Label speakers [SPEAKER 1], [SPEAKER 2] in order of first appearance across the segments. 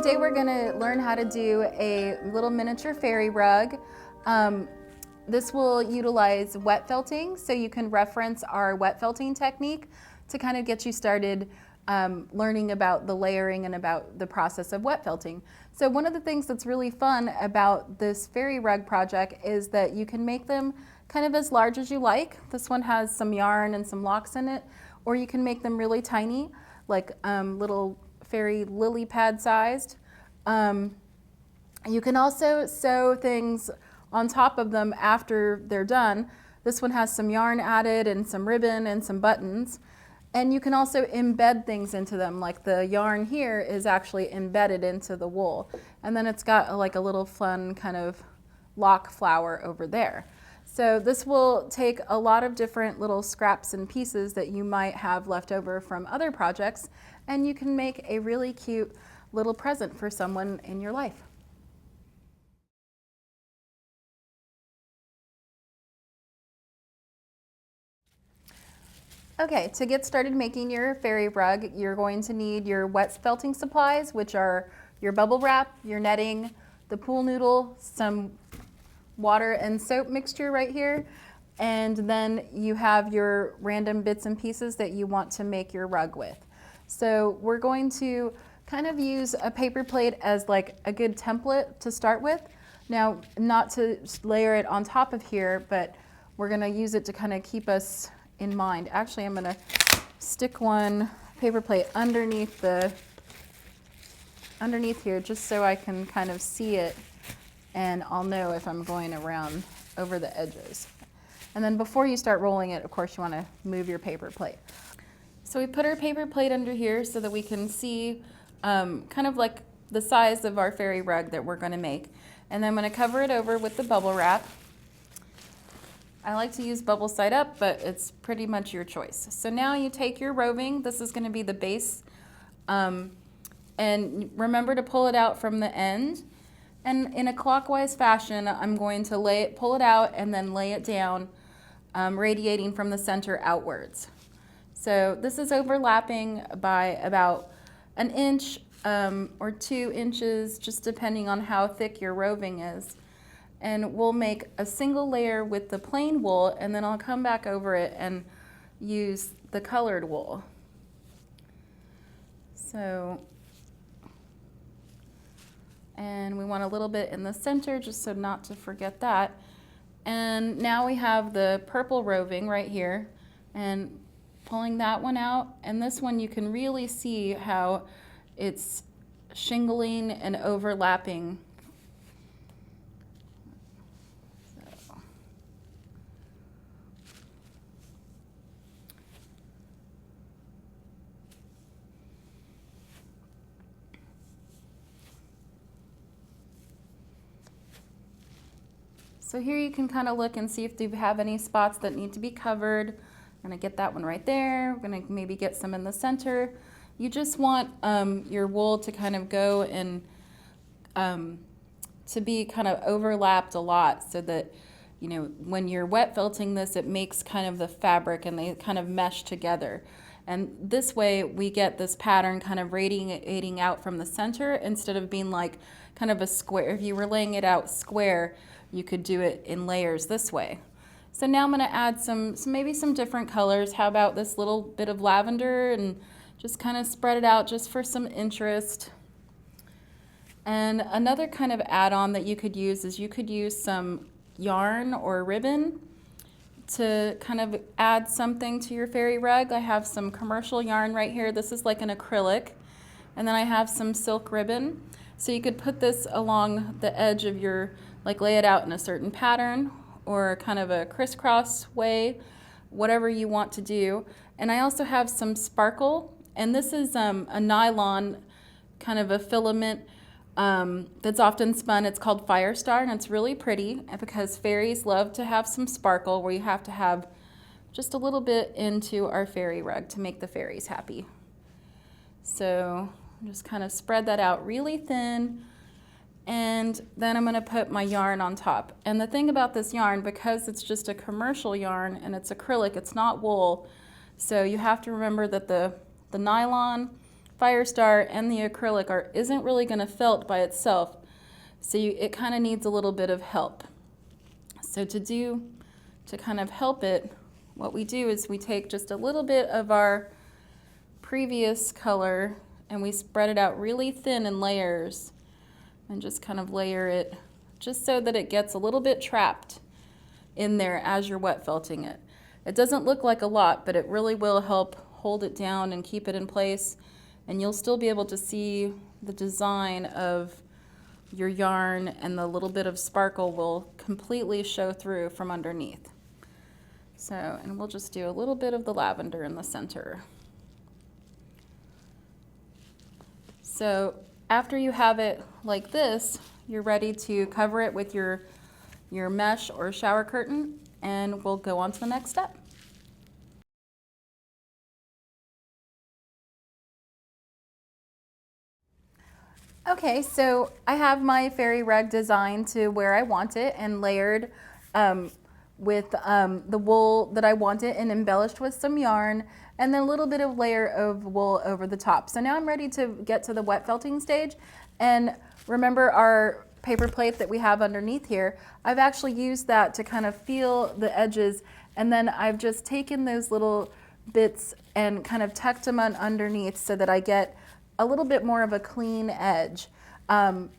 [SPEAKER 1] today we're going to learn how to do a little miniature fairy rug. This will utilize wet felting, so you can reference our wet felting technique to kind of get you started learning about the layering and about the process of wet felting. So one of the things that's really fun about this fairy rug project is that you can make them kind of as large as you like. This one has some yarn and some locks in it, or you can make them really tiny, like little fairy lily pad sized. You can also sew things on top of them after they're done. This one has some yarn added and some ribbon and some buttons. And you can also embed things into them, like the yarn here is actually embedded into the wool. And then it's got like a little fun kind of lock flower over there. So this will take a lot of different little scraps and pieces that you might have left over from other projects, and you can make a really cute little present for someone in your life. Okay, to get started making your fairy rug, you're going to need your wet felting supplies, which are your bubble wrap, your netting, the pool noodle, some water and soap mixture right here, and then you have your random bits and pieces that you want to make your rug with. So we're going to kind of use a paper plate as like a good template to start with. Now, not to layer it on top of here, but we're going to use it to kind of keep us in mind. Actually, I'm going to stick one paper plate underneath here just so I can kind of see it, and I'll know if I'm going around over the edges. And then before you start rolling it, of course, you want to move your paper plate. So we put our paper plate under here so that we can see kind of like the size of our fairy rug that we're going to make. And then I'm going to cover it over with the bubble wrap. I like to use bubble side up, but it's pretty much your choice. So now you take your roving. This is going to be the base. And remember to pull it out from the end. And in a clockwise fashion, I'm going to pull it out and then lay it down, radiating from the center outwards. So this is overlapping by about an inch or 2 inches, just depending on how thick your roving is. And we'll make a single layer with the plain wool, and then I'll come back over it and use the colored wool. So, and we want a little bit in the center just so not to forget that. And now we have the purple roving right here, and pulling that one out. And this one you can really see how it's shingling and overlapping. So here you can kind of look and see if you have any spots that need to be covered. I'm going to get that one right there. We're going to maybe get some in the center. You just want your wool to kind of go and to be kind of overlapped a lot so that, you know, when you're wet felting this, it makes kind of the fabric and they kind of mesh together. And this way we get this pattern kind of radiating out from the center instead of being like kind of a square. If you were laying it out square, you could do it in layers this way. So now I'm going to add maybe some different colors. How about this little bit of lavender, and just kind of spread it out just for some interest. And another kind of add-on that you could use is you could use some yarn or ribbon to kind of add something to your fairy rug. I have some commercial yarn right here. This is like an acrylic. And then I have some silk ribbon. So you could put this along the edge of your, like lay it out in a certain pattern or kind of a crisscross way, whatever you want to do. And I also have some sparkle, and this is a nylon kind of a filament that's often spun. It's called Firestar, and it's really pretty because fairies love to have some sparkle where you have to have just a little bit into our fairy rug to make the fairies happy. So just kind of spread that out really thin, and then I'm going to put my yarn on top. And the thing about this yarn, because it's just a commercial yarn and it's acrylic, it's not wool, so you have to remember that the nylon Firestar and the acrylic isn't really going to felt by itself, so it kind of needs a little bit of help. So to kind of help it, what we do is we take just a little bit of our previous color and we spread it out really thin in layers and just kind of layer it just so that it gets a little bit trapped in there as you're wet felting it. It doesn't look like a lot, but it really will help hold it down and keep it in place, and you'll still be able to see the design of your yarn, and the little bit of sparkle will completely show through from underneath. So, and we'll just do a little bit of the lavender in the center. So after you have it like this, you're ready to cover it with your mesh or shower curtain, and we'll go on to the next step. Okay, so I have my fairy rug designed to where I want it and layered with the wool that I want it and embellished with some yarn and then a little bit of layer of wool over the top. So now I'm ready to get to the wet felting stage. And remember our paper plate that we have underneath here, I've actually used that to kind of feel the edges, and then I've just taken those little bits and kind of tucked them underneath so that I get a little bit more of a clean edge.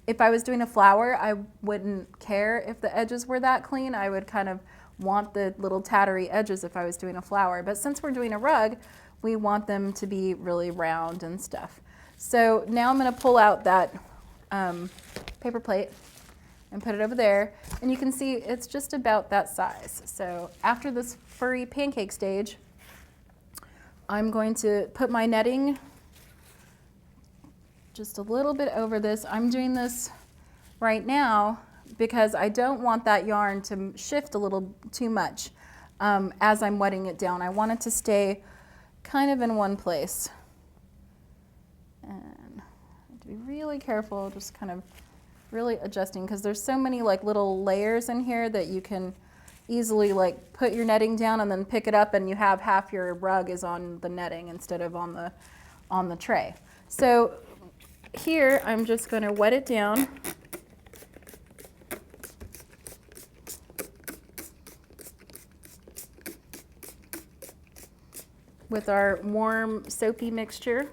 [SPEAKER 1] If I was doing a flower, I wouldn't care if the edges were that clean. I would kind of want the little tattery edges if I was doing a flower. But since we're doing a rug, we want them to be really round and stuff. So now I'm going to pull out that paper plate and put it over there. And you can see it's just about that size. So after this furry pancake stage, I'm going to put my netting just a little bit over this. I'm doing this right now because I don't want that yarn to shift a little too much as I'm wetting it down. I want it to stay kind of in one place. And I have to be really careful, just kind of really adjusting, because there's so many like little layers in here that you can easily like put your netting down and then pick it up and you have half your rug is on the netting instead of on the tray. So here, I'm just going to wet it down. With our warm soapy mixture.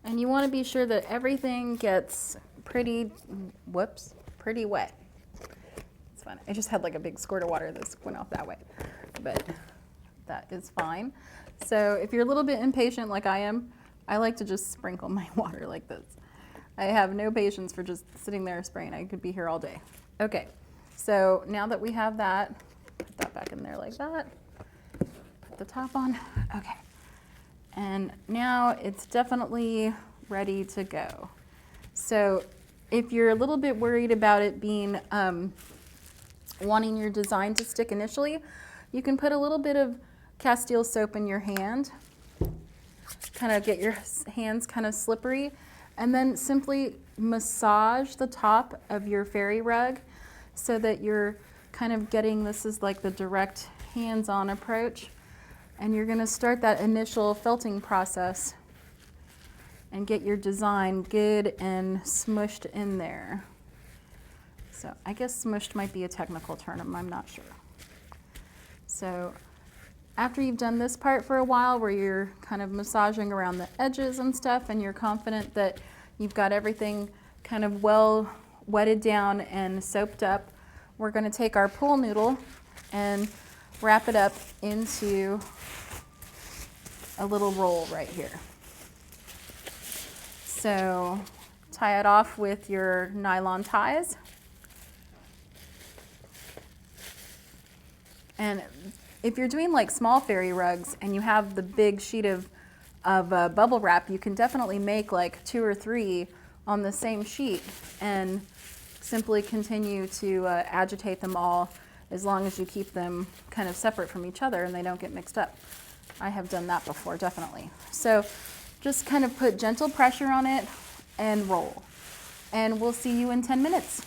[SPEAKER 1] And you want to be sure that everything gets pretty wet. It's fine. I just had like a big squirt of water that went off that way, but that is fine. So if you're a little bit impatient like I am, I like to just sprinkle my water like this. I have no patience for just sitting there spraying. I could be here all day. Okay, so now that we have that, put that back in there like that. Put the top on. Okay. And now it's definitely ready to go. So if you're a little bit worried about it being, wanting your design to stick initially, you can put a little bit of Castile soap in your hand, kind of get your hands kind of slippery, and then simply massage the top of your fairy rug so that you're kind of getting, this is like the direct hands-on approach. And you're going to start that initial felting process and get your design good and smushed in there. So I guess smushed might be a technical term, I'm not sure. So after you've done this part for a while where you're kind of massaging around the edges and stuff and you're confident that you've got everything kind of well wetted down and soaped up, we're going to take our pool noodle and wrap it up into a little roll right here. So tie it off with your nylon ties. And if you're doing like small fairy rugs and you have the big sheet of bubble wrap, you can definitely make like 2 or 3 on the same sheet and simply continue to agitate them all as long as you keep them kind of separate from each other and they don't get mixed up. I have done that before, definitely. So just kind of put gentle pressure on it and roll. And we'll see you in 10 minutes.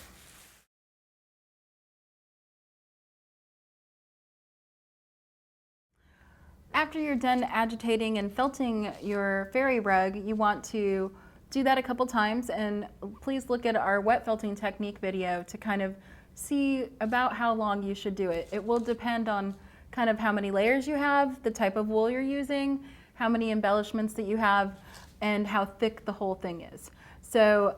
[SPEAKER 1] After you're done agitating and felting your fairy rug, you want to do that a couple times, and please look at our wet felting technique video to kind of see about how long you should do it. It will depend on kind of how many layers you have, the type of wool you're using, how many embellishments that you have, and how thick the whole thing is. So,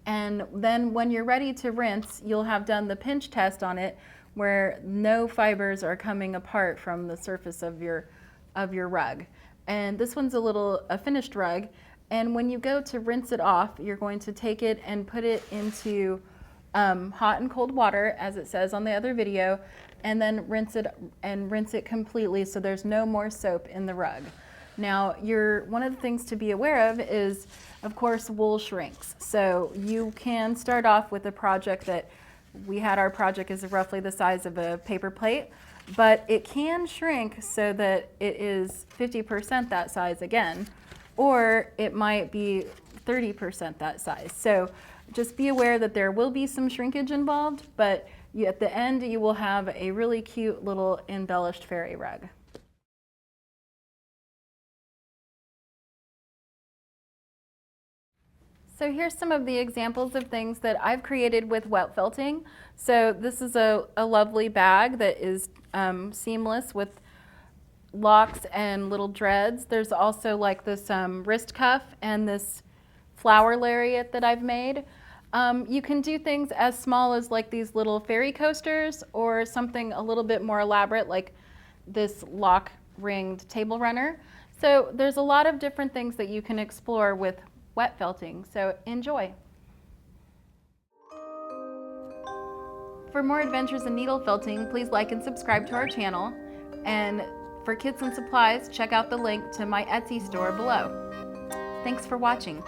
[SPEAKER 1] and then when you're ready to rinse, you'll have done the pinch test on it where no fibers are coming apart from the surface of your rug. And this one's a finished rug. And when you go to rinse it off, you're going to take it and put it into hot and cold water, as it says on the other video, and then rinse it completely so there's no more soap in the rug. Now, one of the things to be aware of is, of course, wool shrinks. So you can start off with a project that our project is roughly the size of a paper plate, but it can shrink so that it is 50% that size again, or it might be 30% that size. So just be aware that there will be some shrinkage involved, but at the end you will have a really cute little embellished fairy rug. So here's some of the examples of things that I've created with wet felting. So this is a lovely bag that is seamless with locks and little dreads. There's also like this wrist cuff and this flower lariat that I've made. You can do things as small as like these little fairy coasters, or something a little bit more elaborate like this lock ringed table runner. So there's a lot of different things that you can explore with wet felting, so enjoy. For more adventures in needle felting, please like and subscribe to our channel. And for kits and supplies, check out the link to my Etsy store below. Thanks for watching.